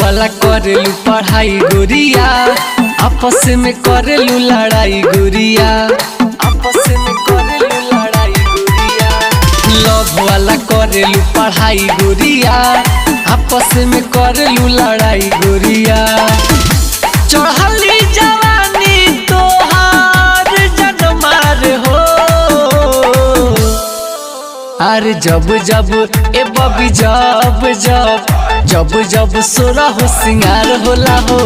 वाला करेलू पढ़ाई गोरिया, आपस में करेलू लड़ाई गोरिया, आपस में करेलू लड़ाई गोरिया। लव वाला करेलू पढ़ाई गोरिया, आपस में करेलू लड़ाई गोरिया। चढ़ली जवानी तोहार जनमार हो, अरे जब जब ए बबी जब जब जब जब सोरा हो सिंगार होला हो,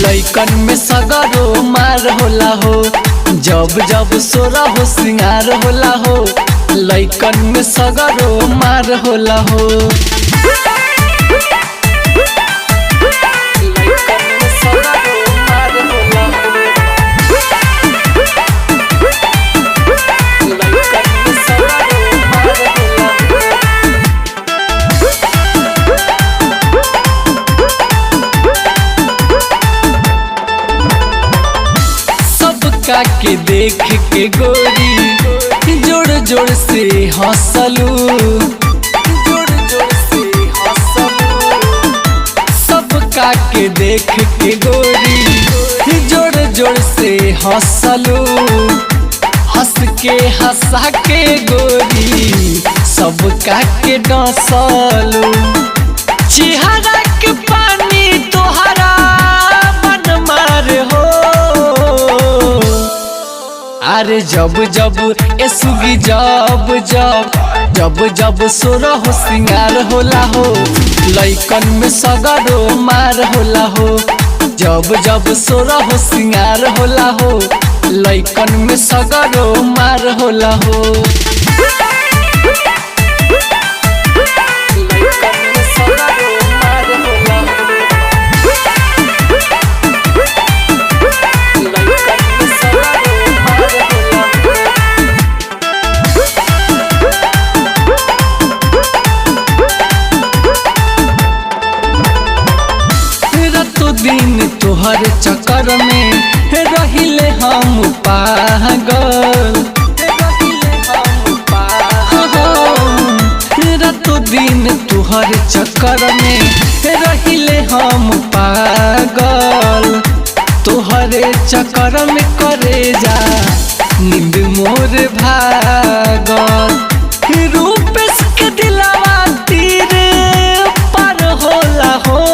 लइकन में सगरो मार होला हो। जब जब सोरा हो सिंगार होला हो, लइकन में सगरो मार होला हो। का के देख के गोरी जोड़ जोड़ से हंसलू, जोड़ जोड़ से हंसलू। सब का के देख के गोरी जोड़ जोड़ से हंसलू, हंस के हंसा के गोरी सब का के डसलू। चेहरा के पानी तोहरा बन मार हो, अरे जब जब ए सुगी जब जब जब जब सोरा हो सिंगार होला हो, लइकन में सगरो मार होला हो। जब जब सोरा हो सिंगार होला हो, लइकन में सगरो मार होला हो। दिन तोहर चक्कर में रहिले हम पागल, रातों दिन तोहर चक्कर में रहिले हम पागल। तोहरे चक्कर में करे जा नींद मोर भागल। रूपेश के दिलवा तीर पर होला हो,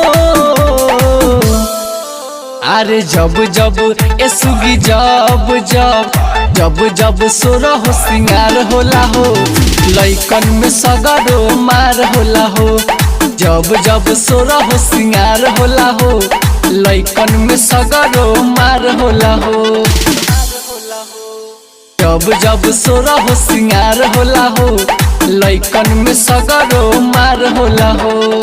अरे जब जब ए सुगी जब जब जब जब सोरा हो सिंगार होला हो, लइकन में सगरो मार होला हो। जब जब सोरा हो सिंगार होला हो, लइकन में सगरो मार होला हो। जब जब सोरा हो सिंगार होला हो, लइकन में सगरो मार होला हो।